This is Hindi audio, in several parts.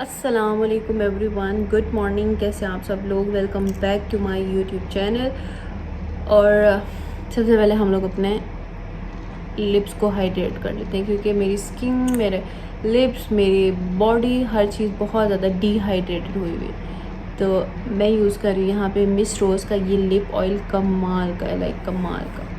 अस्सलामुअलैकुम एवरीवन, गुड मॉर्निंग। कैसे हैं आप सब लोग? Welcome back to my YouTube channel. और सबसे पहले हम लोग अपने लिप्स को हाइड्रेट कर लेते हैं, क्योंकि मेरी स्किन, मेरे लिप्स, मेरी बॉडी, हर चीज़ बहुत ज़्यादा डिहाइड्रेटेड हुई हुई है। तो मैं यूज़ कर रही हूँ यहाँ पे मिस रोज़ का ये लिप ऑयल। कमाल का है, लाइक कमाल का।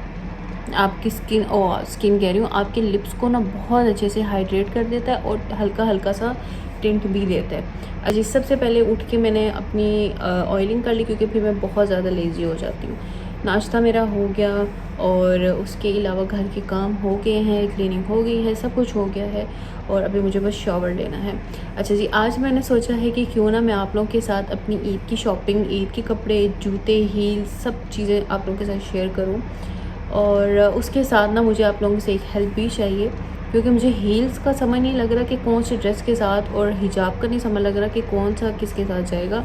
आपकी स्किन कह रही हूँ, आपके लिप्स को ना बहुत अच्छे से हाइड्रेट कर देता है और हल्का हल्का सा टिंट भी देता है। अजी सबसे पहले उठ के मैंने अपनी ऑयलिंग कर ली, क्योंकि फिर मैं बहुत ज़्यादा लेज़ी हो जाती हूँ। नाश्ता मेरा हो गया और उसके अलावा घर के काम हो गए हैं, क्लीनिंग हो गई है, सब कुछ हो गया है और अभी मुझे बस शॉवर लेना है। अच्छा जी, आज मैंने सोचा है कि क्यों ना मैं आप लोगों के साथ अपनी ईद की शॉपिंग, ईद के कपड़े, जूते, हील, सब चीज़ें आप लोगों के साथ शेयर करूँ। और उसके साथ ना मुझे आप लोगों से एक हेल्प भी चाहिए, क्योंकि मुझे हील्स का समझ नहीं लग रहा कि कौन से ड्रेस के साथ, और हिजाब का नहीं समझ लग रहा कि कौन सा किसके साथ जाएगा।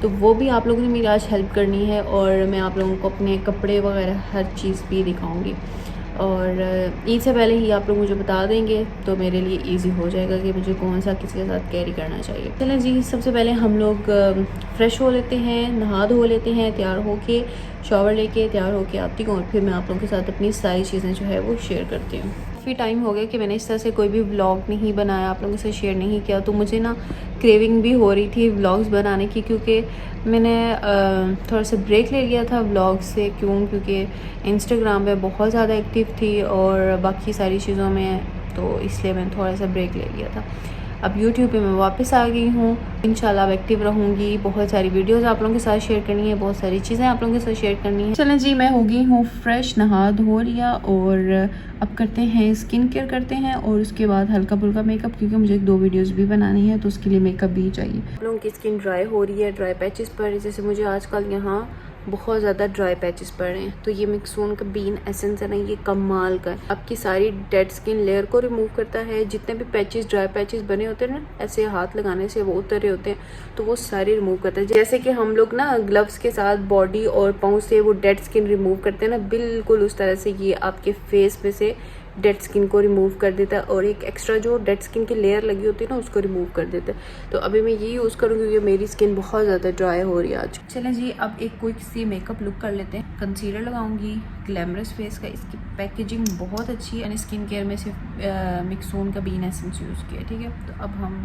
तो वो भी आप लोगों ने मेरी आज हेल्प करनी है और मैं आप लोगों को अपने कपड़े वगैरह हर चीज़ भी दिखाऊंगी। और ईद से पहले ही आप लोग मुझे बता देंगे तो मेरे लिए इजी हो जाएगा कि मुझे कौन सा किसके साथ कैरी करना चाहिए। चलें जी, सबसे पहले हम लोग फ़्रेश हो लेते हैं, नहा धो लेते हैं, तैयार होके शॉवर लेके तैयार होके आती हूँ और फिर मैं आप लोगों के साथ अपनी सारी चीज़ें जो है वो शेयर करती हूँ। काफ़ी टाइम हो गया कि मैंने इस तरह से कोई भी व्लॉग नहीं बनाया, आप लोगों से शेयर नहीं किया, तो मुझे ना क्रेविंग भी हो रही थी व्लॉग्स बनाने की, क्योंकि मैंने थोड़ा सा ब्रेक ले लिया था व्लॉग से। क्योंकि इंस्टाग्राम पे बहुत ज़्यादा एक्टिव थी और बाकी सारी चीज़ों में, तो इसलिए मैंने थोड़ा सा ब्रेक ले लिया था। अब यूट्यूब पे मैं वापस आ गई हूँ। इंशाल्लाह अब एक्टिव रहूँगी, बहुत सारी वीडियोस आप लोगों के साथ शेयर करनी है, बहुत सारी चीज़ें आप लोगों के साथ शेयर करनी है। चलें जी, मैं हो गई हूँ फ्रेश, नहा धो लिया और अब करते हैं स्किन केयर करते हैं और उसके बाद हल्का फुल्का मेकअप, क्योंकि मुझे 2 वीडियोस भी बनानी है तो उसके लिए मेकअप भी चाहिए। आप लोगों की स्किन ड्राई हो रही है, ड्राई पैचेस पड़ रहे हैं, जैसे मुझे आजकल यहाँ बहुत ज़्यादा ड्राई पैचेस पड़ रहे हैं। तो ये मिक्सोन का बीन एसेंस है ना, ये कमाल का है। आपकी सारी डेड स्किन लेयर को रिमूव करता है। जितने भी पैचेस, ड्राई पैचेस बने होते हैं ना, ऐसे हाथ लगाने से वो उतर रहे होते हैं, तो वो सारे रिमूव करता है। जैसे कि हम लोग ना ग्लव्स के साथ बॉडी और पाँव से वो डेड स्किन रिमूव करते हैं ना, बिल्कुल उस तरह से ये आपके फेस पे से डेड स्किन को रिमूव कर देता है और एक एक्स्ट्रा जो डेड स्किन की लेयर लगी होती है ना, उसको रिमूव कर देता है। तो अभी मैं ये यूज़ करूँगी क्योंकि मेरी स्किन बहुत ज़्यादा ड्राई हो रही है आज। चलें जी, अब एक क्विक सी मेकअप लुक कर लेते हैं। कंसीलर लगाऊंगी ग्लैमरस फेस का, इसकी पैकेजिंग बहुत अच्छी है। स्किन केयर में सिर्फ मिक्सोन का बीन एसेंस यूज़ किया है, ठीक है। तो अब हम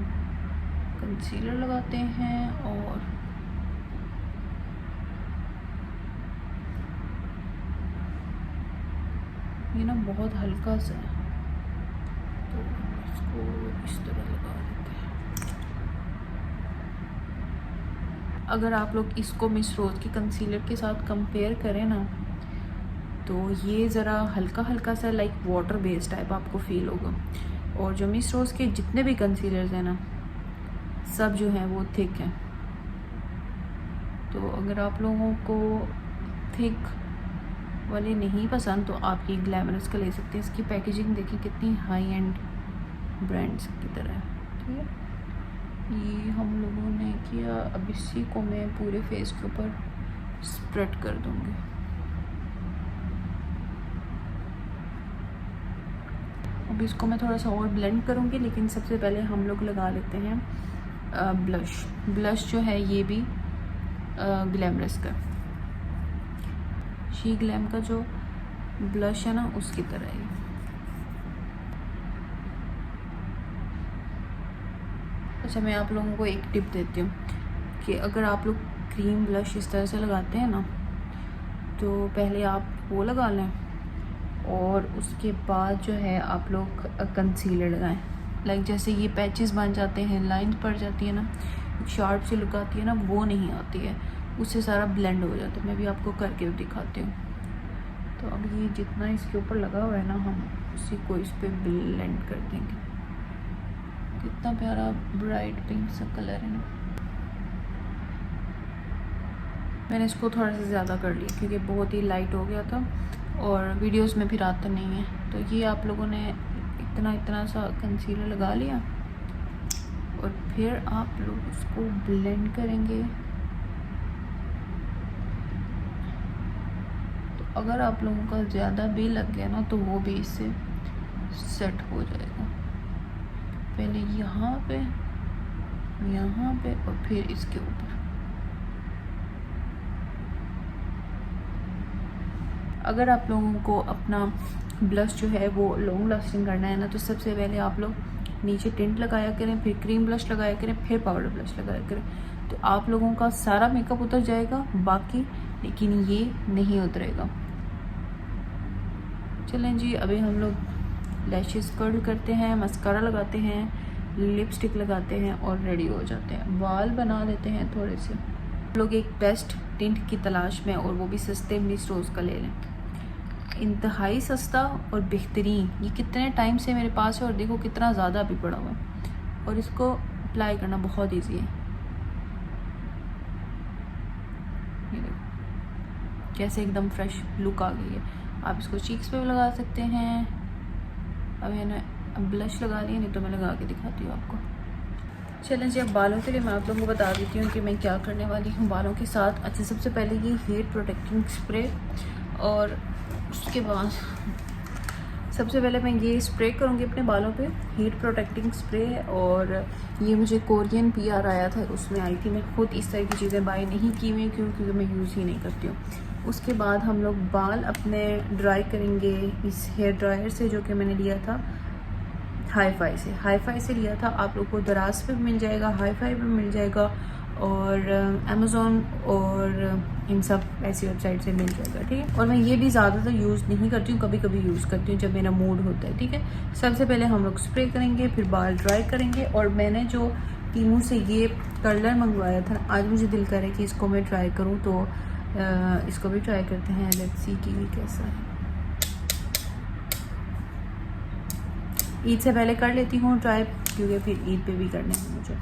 कंसीलर लगाते हैं और ये ना बहुत हल्का सा है, तो इसको इस तरह लगा देते हैं। अगर आप लोग इसको मिस रोज़ के कंसीलर के साथ कंपेयर करें ना, तो ये ज़रा हल्का हल्का सा लाइक वाटर बेस्ड टाइप आपको फील होगा। और जो मिस रोज़ के जितने भी कंसीलर्स हैं ना, सब जो हैं वो थिक हैं। तो अगर आप लोगों को थिक वाले नहीं पसंद तो आप ये ग्लैमरस का ले सकते हैं। इसकी पैकेजिंग देखिए कितनी हाई एंड ब्रांड्स की तरह है, ठीक है। ये हम लोगों ने किया। अब इसी को मैं पूरे फेस के ऊपर स्प्रेड कर दूंगी। अब इसको मैं थोड़ा सा और ब्लेंड करूंगी, लेकिन सबसे पहले हम लोग लगा लेते हैं ब्लश। ब्लश जो है ये भी ग्लैमरस का, शी ग्लैम का जो ब्लश है ना, उसकी तरह ही। अच्छा, मैं आप लोगों को एक टिप देती हूँ कि अगर आप लोग क्रीम ब्लश इस तरह से लगाते हैं ना, तो पहले आप वो लगा लें और उसके बाद जो है आप लोग कंसीलर लगाएं। लाइक जैसे ये पैचेस बन जाते हैं, लाइंस पड़ जाती है ना, शार्प सी लुक आती है ना, वो नहीं आती है, उससे सारा ब्लेंड हो जाता है। मैं भी आपको करके दिखाती हूँ। तो अब ये जितना इसके ऊपर लगा हुआ है ना, हम उसी को इस पर ब्लेंड कर देंगे। कितना प्यारा ब्राइट पिंक सा कलर है ना। मैंने इसको थोड़ा सा ज़्यादा कर लिया क्योंकि बहुत ही लाइट हो गया था और वीडियोस में फिर आता नहीं है। तो ये आप लोगों ने इतना इतना सा कंसीलर लगा लिया और फिर आप लोग इसको ब्लेंड करेंगे। तो अगर आप लोगों का ज़्यादा भी लग गया ना, तो वो भी इससे सेट हो जाएगा। पहले यहाँ पे यहाँ पे और फिर इसके ऊपर। अगर आप लोगों को अपना ब्लश जो है वो लॉन्ग लास्टिंग करना है ना, तो सबसे पहले आप लोग नीचे टिंट लगाया करें, फिर क्रीम ब्लश लगाया करें, फिर पाउडर ब्लश लगाया करें, तो आप लोगों का सारा मेकअप उतर जाएगा बाकी, लेकिन ये नहीं उतरेगा। चलें जी, अभी हम लोग लैशेस कर्ल करते हैं, मस्कारा लगाते हैं, लिपस्टिक लगाते हैं और रेडी हो जाते हैं। बाल बना लेते हैं थोड़े से। लोग एक बेस्ट टिंट की तलाश में, और वो भी सस्ते मिस रोज़ का ले लें, इंतहाई सस्ता और बेहतरीन। ये कितने टाइम से मेरे पास है और देखो कितना ज़्यादा भी पड़ा हुआ है, और इसको अप्लाई करना बहुत ईजी है। ये देखो कैसे एकदम फ्रेश लुक आ गई है। आप इसको चीक्स पे भी लगा सकते हैं। अब मैंने ब्लश लगा लिया, नहीं तो मैं लगा के दिखाती हूँ आपको। चलें जी, अब बालों के लिए मैं आप लोगों को बता देती हूँ कि मैं क्या करने वाली हूँ बालों के साथ। अच्छा, सबसे पहले ये हेयर प्रोटेक्टिंग स्प्रे, और उसके बाद सबसे पहले मैं ये स्प्रे करूँगी अपने बालों पे, हीट प्रोटेक्टिंग स्प्रे। और ये मुझे कोरियन PR आया था, उसमें आई थी। मैं खुद इस तरह की चीज़ें बाय नहीं की हुई, क्योंकि मैं यूज़ ही नहीं करती हूँ। उसके बाद हम लोग बाल अपने ड्राई करेंगे इस हेयर ड्रायर से, जो कि मैंने लिया था हाई-फाई से लिया था। आप लोग को दराज पे भी मिल जाएगा, हाई-फाई पे मिल जाएगा, और अमेज़ॉन और इन सब ऐसी वेबसाइट से मिल जाएगा, ठीक है। और मैं ये भी ज़्यादातर यूज़ नहीं करती हूँ, कभी कभी यूज़ करती हूँ जब मेरा मूड होता है, ठीक है। सबसे पहले हम लोग स्प्रे करेंगे, फिर बाल ड्राई करेंगे। और मैंने जो टीमू से ये कर्लर मंगवाया था, आज मुझे दिल करे कि इसको मैं ट्राई करूँ, तो इसको भी ट्राई करते हैं। लेट्स सी कि कैसा है। ईद से पहले कर लेती हूँ ट्राई, क्योंकि फिर ईद पे भी करने हैं मुझे।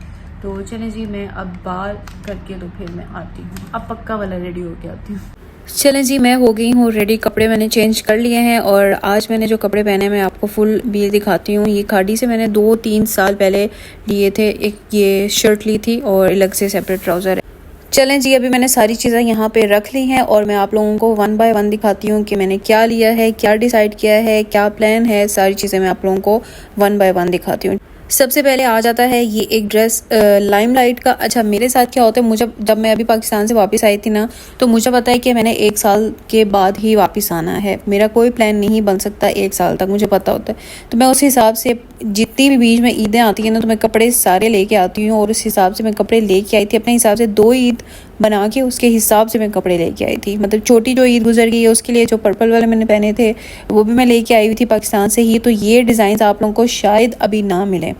तो चलें जी, मैं अब बाल करके तो फिर मैं आती हूँ। अब पक्का वाला रेडी होके आती हूँ। चलें जी, मैं हो गई हूँ रेडी। कपड़े मैंने चेंज कर लिए हैं, और आज मैंने जो कपड़े पहने मैं आपको फुल बिल दिखाती हूँ। ये खाड़ी से मैंने 2-3 साल पहले लिए थे। एक ये शर्ट ली थी और अलग से सेपरेट ट्राउज़र है। चलें जी, अभी मैंने सारी चीज़ें यहाँ पे रख ली हैं, और मैं आप लोगों को 1 बाय 1 दिखाती हूँ कि मैंने क्या लिया है, क्या डिसाइड किया है, क्या प्लान है। सारी चीज़ें मैं आप लोगों को 1 बाय 1 दिखाती हूँ। सबसे पहले आ जाता है ये एक ड्रेस लाइमलाइट का। अच्छा, मेरे साथ क्या होता है, मुझे जब मैं अभी पाकिस्तान से वापस आई थी ना, तो मुझे पता है कि मैंने 1 साल के बाद ही वापस आना है। मेरा कोई प्लान नहीं बन सकता 1 साल तक, मुझे पता होता है। तो मैं उस हिसाब से जितनी भी बीच में ईदें आती हैं ना, तो मैं कपड़े सारे लेके आती हूँ, और उस हिसाब से मैं कपड़े लेके आई थी। अपने हिसाब से 2 ईद बना के उसके हिसाब से मैं कपड़े लेके आई थी। मतलब छोटी जो ईद गुजर गई है उसके लिए जो पर्पल वाले मैंने पहने थे वो भी मैं लेके आई हुई थी पाकिस्तान से ही। तो ये डिज़ाइन आप लोगों को शायद अभी ना मिले,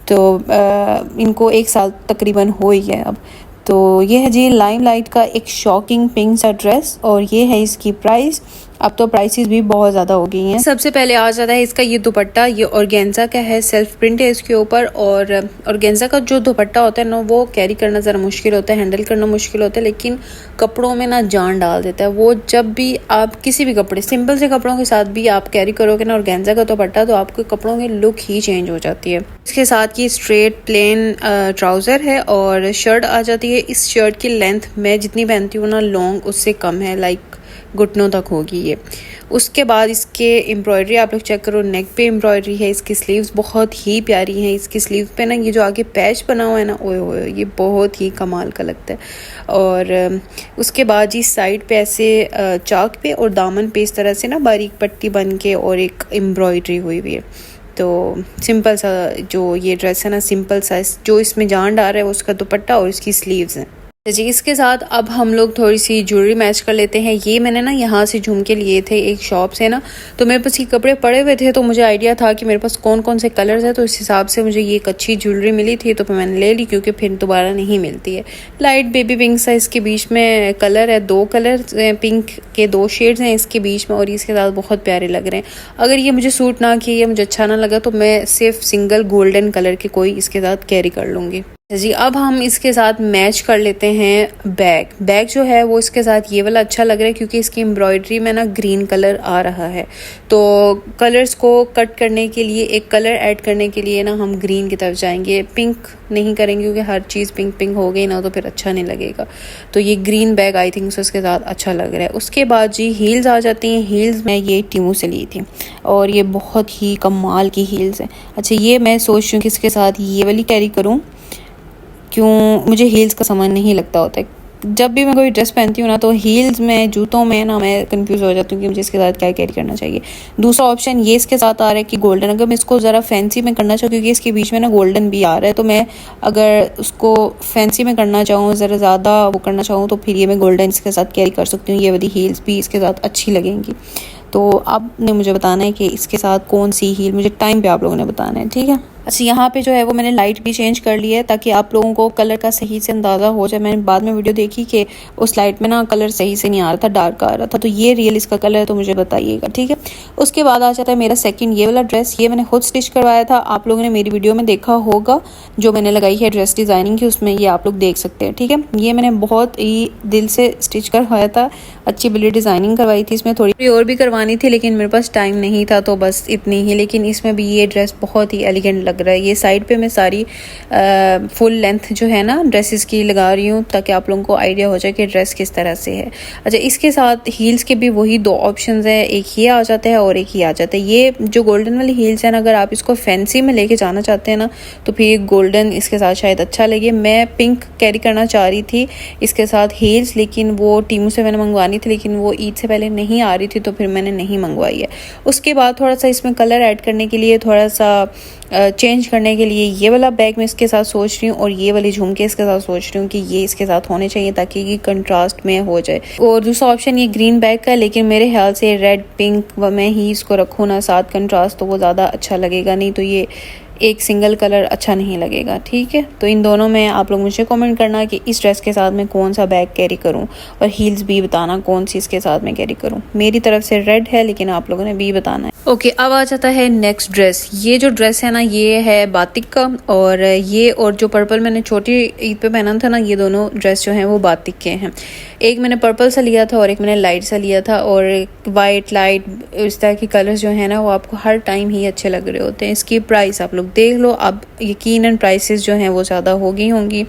तो इनको 1 साल तकरीबन हो ही है अब। तो ये है जी लाइमलाइट का एक शॉकिंग पिंक सा ड्रेस, और ये है इसकी प्राइस। अब तो प्राइसेस भी बहुत ज़्यादा हो गई हैं। सबसे पहले आ जाता है इसका ये दुपट्टा। ये ऑर्गेन्जा का है, सेल्फ प्रिंट है इसके ऊपर। और ऑर्गेन्जा का जो दुपट्टा होता है ना, वो कैरी करना ज़रा मुश्किल होता है, हैंडल करना मुश्किल होता है, लेकिन कपड़ों में ना जान डाल देता है वो। जब भी आप किसी भी कपड़े, सिंपल से कपड़ों के साथ भी आप कैरी करोगे ना ऑर्गेन्जा का दुपट्टा, तो आपके कपड़ों की लुक ही चेंज हो जाती है। इसके साथ ये स्ट्रेट प्लेन ट्राउज़र है, और शर्ट आ जाती है। इस शर्ट की लेंथ मैं जितनी पहनती हूँ ना लॉन्ग, उससे कम है, लाइक घुटनों तक होगी ये। उसके बाद इसके एम्ब्रॉयडरी आप लोग चेक करो, नेक पे एम्ब्रॉयडरी है। इसकी स्लीव्स बहुत ही प्यारी हैं। इसकी स्लीव पे ना ये जो आगे पैच बना हुआ है ना, ओए ओए, ये बहुत ही कमाल का लगता है। और उसके बाद जी साइड पे ऐसे चाक पे और दामन पे इस तरह से ना बारीक पट्टी बन के और एक एम्ब्रॉयडरी हुई हुई है। तो सिंपल सा जो ये ड्रेस है ना, सिंपल सा, जो इसमें जान डाल रहा है उसका दुपट्टा और इसकी स्लीव्स हैं जी। इसके साथ अब हम लोग थोड़ी सी ज्वेलरी मैच कर लेते हैं। ये मैंने ना यहाँ से झुमके लिए थे एक शॉप से ना, तो मेरे पास ये कपड़े पड़े हुए थे, तो मुझे आइडिया था कि मेरे पास कौन कौन से कलर्स है, तो इस हिसाब से मुझे ये एक अच्छी ज्वेलरी मिली थी, तो मैंने ले ली, क्योंकि फिर दोबारा नहीं मिलती है। लाइट बेबी पिंक सा इसके बीच में कलर है, 2 कलर पिंक के 2 शेड्स हैं इसके बीच में, और इसके साथ बहुत प्यारे लग रहे हैं। अगर ये मुझे सूट ना किए, मुझे अच्छा ना लगा, तो मैं सिर्फ सिंगल गोल्डन कलर के कोई इसके साथ कैरी कर लूँगी जी। अब हम इसके साथ मैच कर लेते हैं बैग जो है वो इसके साथ ये वाला अच्छा लग रहा है, क्योंकि इसकी एम्ब्रॉयडरी में ना ग्रीन कलर आ रहा है। तो कलर्स को कट करने के लिए, एक कलर ऐड करने के लिए ना हम ग्रीन की तरफ जाएंगे, पिंक नहीं करेंगे, क्योंकि हर चीज़ पिंक पिंक हो गई ना तो फिर अच्छा नहीं लगेगा। तो ये ग्रीन बैग आई थिंक उसके साथ अच्छा लग रहा है। उसके बाद जी हील्स आ जाती हैं। हील्स मैं ये टीमू से ली थी, और ये बहुत ही कमाल की हील्स है। अच्छा, ये मैं सोच रही हूँ कि इसके साथ ये वाली कैरी करूँ, क्यों मुझे हील्स का समझ नहीं लगता होता है। जब भी मैं कोई ड्रेस पहनती हूँ ना तो हील्स में, जूतों में ना मैं कंफ्यूज हो जाती हूँ कि मुझे इसके साथ क्या कैरी करना चाहिए। दूसरा ऑप्शन ये इसके साथ आ रहा है कि गोल्डन, अगर मैं इसको ज़रा फैंसी में करना चाहूँ, क्योंकि इसके बीच में ना गोल्डन भी आ रहा है, तो मैं अगर उसको फैंसी में करना चाहूँ, ज़रा ज़्यादा वो करना चाहूँ, तो फिर ये मैं गोल्डन इसके साथ कैरी कर सकती हूँ। ये वाली हील्स भी इसके साथ अच्छी लगेंगी। तो आपने मुझे बताना है कि इसके साथ कौन सी हील, मुझे टाइम पे आप लोगों ने बताना है, ठीक है। अच्छा, यहाँ पे जो है वो मैंने लाइट भी चेंज कर ली है ताकि आप लोगों को कलर का सही से अंदाज़ा हो जाए। मैंने बाद में वीडियो देखी कि उस लाइट में ना कलर सही से नहीं आ रहा था, डार्क आ रहा था, तो ये रियल इसका कलर है, तो मुझे बताइएगा, ठीक है। उसके बाद आ जाता है मेरा सेकंड ये वाला ड्रेस। ये मैंने खुद स्टिच करवाया था, आप लोगों ने मेरी वीडियो में देखा होगा जो मैंने लगाई है ड्रेस डिज़ाइनिंग की, उसमें ये आप लोग देख सकते हैं, ठीक है। ये मैंने बहुत ही दिल से स्टिच करवाया था, अच्छी बिल्ली डिज़ाइनिंग करवाई थी। इसमें थोड़ी और भी करवानी थी लेकिन मेरे पास टाइम नहीं था, तो बस इतनी ही। लेकिन इसमें भी ये ड्रेस बहुत ही एलिगेंट लग रहा है। ये साइड पे मैं सारी फुल लेंथ जो है ना ड्रेसेस की लगा रही हूँ ताकि आप लोगों को आइडिया हो जाए कि ड्रेस किस तरह से है। अच्छा, इसके साथ हील्स के भी वही दो ऑप्शंस है, एक ये आ जाता है और एक ये आ जाता है। ये जो गोल्डन वाली हील्स है ना, अगर आप इसको फैंसी में लेके जाना चाहते हैं ना तो फिर गोल्डन इसके साथ शायद अच्छा लगे। मैं पिंक कैरी करना चाह रही थी इसके साथ हील्स, लेकिन वो टीमू से मैंने मंगवानी थी, लेकिन वो ईद से पहले नहीं आ रही थी, तो फिर मैंने नहीं मंगवाई है। उसके बाद थोड़ा सा इसमें कलर ऐड करने के लिए, थोड़ा सा चेंज करने के लिए ये वाला बैग मैं इसके साथ सोच रही हूँ, और ये वाली झुमके इसके साथ सोच रही हूँ कि ये इसके साथ होने चाहिए ताकि ये कंट्रास्ट में हो जाए। और दूसरा ऑप्शन ये ग्रीन बैग का, लेकिन मेरे ख्याल से रेड पिंक मैं ही इसको रखूँ ना साथ कंट्रास्ट, तो वो ज़्यादा अच्छा लगेगा, नहीं तो ये एक सिंगल कलर अच्छा नहीं लगेगा, ठीक है। तो इन दोनों में आप लोग मुझे कमेंट करना कि इस ड्रेस के साथ मैं कौन सा बैग कैरी करूं, और हील्स भी बताना कौन सी इसके साथ मैं कैरी करूं। मेरी तरफ से रेड है, लेकिन आप लोगों ने भी बताना है। ओके, अब आ जाता है नेक्स्ट ड्रेस। ये जो ड्रेस है ना, ये है बातिक का, और ये और जो पर्पल मैंने छोटी ईद पे पहना था ना, ये दोनों ड्रेस जो हैं वो बातिक के हैं। एक मैंने पर्पल सा लिया था और एक मैंने लाइट सा लिया था, और वाइट लाइट इस तरह के कलर्स जो है ना वो आपको हर टाइम ही अच्छे लग रहे होते हैं। इसकी प्राइस आप लोग देख लो, अब यकीनन प्राइसेस जो हैं वो ज़्यादा हो गई होंगी।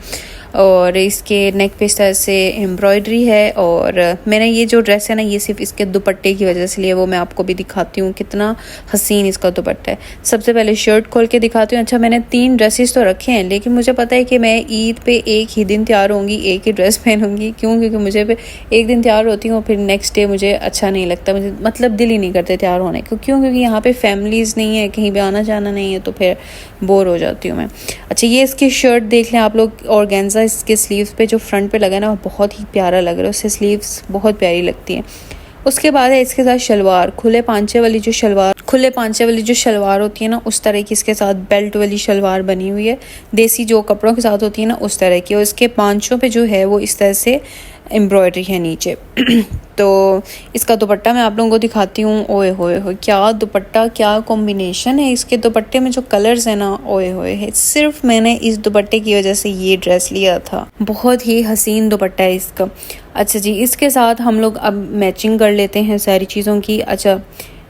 और इसके नेक पे इस तरह से एम्ब्रॉयडरी है, और मैंने ये जो ड्रेस है ना ये सिर्फ इसके दुपट्टे की वजह से लिया, वो मैं आपको भी दिखाती हूँ कितना हसीन इसका दुपट्टा है। सबसे पहले शर्ट खोल के दिखाती हूँ। अच्छा, मैंने 3 ड्रेसेस तो रखे हैं, लेकिन मुझे पता है कि मैं ईद पे एक ही दिन तैयार होंगी, एक ही ड्रेस पहनूंगी। क्यों? क्योंकि मुझे एक दिन तैयार होती हूँ, फिर नेक्स्ट डे मुझे अच्छा नहीं लगता, मुझे मतलब दिल ही नहीं करते तैयार होने को। क्यों? क्योंकि यहाँ पे फैमिलीज़ नहीं है, कहीं भी आना जाना नहीं है, तो फिर बोर हो जाती हूँ मैं। अच्छा, ये इसकी शर्ट देख लें आप लोग, ऑर्गेन्जा इसके स्लीव्स पे जो फ्रंट पे लगा है ना वो बहुत ही प्यारा लग रहा है, उससे स्लीव्स बहुत प्यारी लगती हैं। उसके बाद है इसके साथ शलवार, खुले पांचे वाली जो शलवार होती है ना, उस तरह की इसके साथ बेल्ट वाली शलवार बनी हुई है, देसी जो कपड़ों के साथ होती है ना उस तरह की। और इसके पांचों पे जो है वो इस तरह से एम्ब्रॉयडरी है नीचे। तो इसका दुपट्टा मैं आप लोगों को दिखाती हूँ। ओए होए होए, क्या दुपट्टा, क्या कॉम्बिनेशन है इसके दुपट्टे में, जो कलर्स है ना, ओए होए है। सिर्फ मैंने इस दुपट्टे की वजह से ये ड्रेस लिया था, बहुत ही हसीन दुपट्टा है इसका। अच्छा जी, इसके साथ हम लोग अब मैचिंग कर लेते हैं सारी चीज़ों की। अच्छा,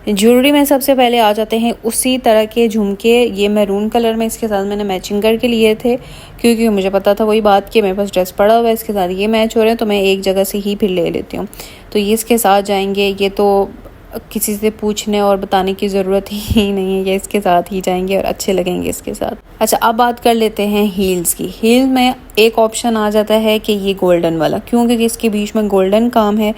ज्वेलरी में सबसे पहले आ जाते हैं उसी तरह के झुमके। ये मैरून कलर में इसके साथ मैंने मैचिंग करके लिए थे, क्योंकि मुझे पता था वही बात कि मेरे पास ड्रेस पड़ा हुआ है, इसके साथ ये मैच हो रहे हैं, तो मैं एक जगह से ही फिर ले लेती हूँ। तो ये इसके साथ जाएंगे, ये तो किसी से पूछने और बताने की ज़रूरत ही नहीं है, ये इसके साथ ही जाएंगे और अच्छे लगेंगे इसके साथ। अच्छा, अब बात कर लेते हैं हील्स की। हील में एक ऑप्शन आ जाता है कि ये गोल्डन वाला, क्योंकि इसके बीच में गोल्डन काम है,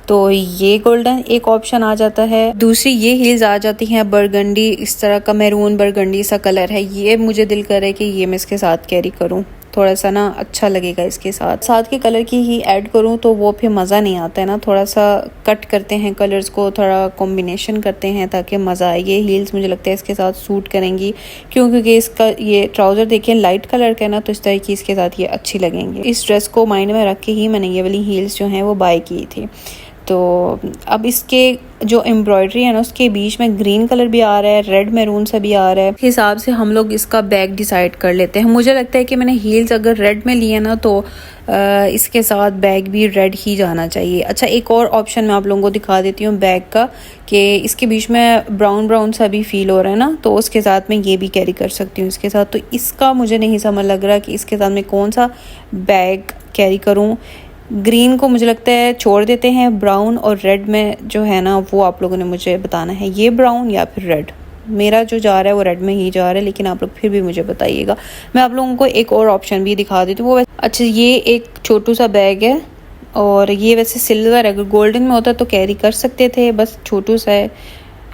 तो ये गोल्डन एक ऑप्शन आ जाता है। दूसरी ये हील्स आ जाती हैं बरगंडी, इस तरह का मैरून बरगंडी सा कलर है, ये मुझे दिल करे कि ये मैं इसके साथ कैरी करूं, थोड़ा सा ना अच्छा लगेगा इसके साथ के कलर की ही ऐड करूं तो वो फिर मज़ा नहीं आता है ना। थोड़ा सा कट करते हैं कलर्स को, थोड़ा कॉम्बिनेशन करते हैं ताकि मज़ा आए। ये हील्स मुझे लगता है इसके साथ सूट करेंगी, क्योंकि इसका ये ट्राउज़र देखिए लाइट कलर का है ना, तो इस तरह की इसके साथ ये अच्छी लगेंगे। इस ड्रेस को माइंड में रख के ही मैंने ये वाली हील्स जो हैं वो बाय की थी। तो अब इसके जो एम्ब्रॉयडरी है ना उसके बीच में ग्रीन कलर भी आ रहा है, रेड मैरून सा भी आ रहा है, हिसाब से हम लोग इसका बैग डिसाइड कर लेते हैं। मुझे लगता है कि मैंने हील्स अगर रेड में लिए ना तो इसके साथ बैग भी रेड ही जाना चाहिए। अच्छा, एक और ऑप्शन मैं आप लोगों को दिखा देती हूँ बैग का, कि इसके बीच में ब्राउन सा भी फील हो रहा है ना, तो उसके साथ मैं ये भी कैरी कर सकती हूँ इसके साथ। तो इसका मुझे नहीं समझ लग रहा कि इसके साथ मैं कौन सा बैग कैरी करूँ। ग्रीन को मुझे लगता है छोड़ देते हैं, ब्राउन और रेड में जो है ना वो आप लोगों ने मुझे बताना है, ये ब्राउन या फिर रेड। मेरा जो जा रहा है वो रेड में ही जा रहा है, लेकिन आप लोग फिर भी मुझे बताइएगा। मैं आप लोगों को एक और ऑप्शन भी दिखा देती हूँ। वो अच्छा, ये एक छोटू सा बैग है और ये वैसे सिल्वर है, अगर गोल्डन में होता तो कैरी कर सकते थे, बस छोटू सा है,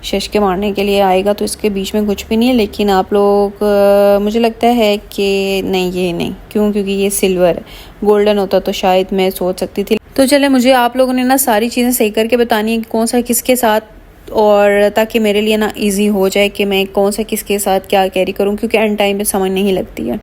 शश के मारने के लिए आएगा, तो इसके बीच में कुछ भी नहीं है। लेकिन आप लोग मुझे लगता है कि नहीं, ये नहीं, क्योंकि ये सिल्वर है, गोल्डन होता तो शायद मैं सोच सकती थी। तो चले, मुझे आप लोगों ने ना सारी चीज़ें सही करके बतानी है कि कौन सा किसके साथ, और ताकि मेरे लिए ना इजी हो जाए कि मैं कौन सा किसके साथ क्या कैरी करूं, क्योंकि एंड टाइम पे समझ नहीं लगती है।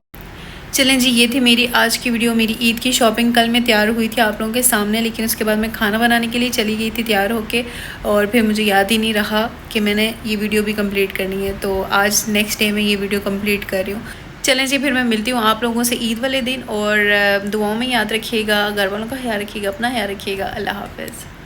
चलें जी, ये थी मेरी आज की वीडियो, मेरी ईद की शॉपिंग। कल मैं तैयार हुई थी आप लोगों के सामने, लेकिन उसके बाद मैं खाना बनाने के लिए चली गई थी तैयार होके, और फिर मुझे याद ही नहीं रहा कि मैंने ये वीडियो भी कंप्लीट करनी है। तो आज नेक्स्ट डे में ये वीडियो कंप्लीट कर रही हूँ। चलें जी, फिर मैं मिलती हूँ आप लोगों से ईद वाले दिन, और दुआओं में याद रखिएगा, घर वालों का ख्याल रखिएगा, अपना ख्याल रखिएगा। अल्लाह हाफ़िज़।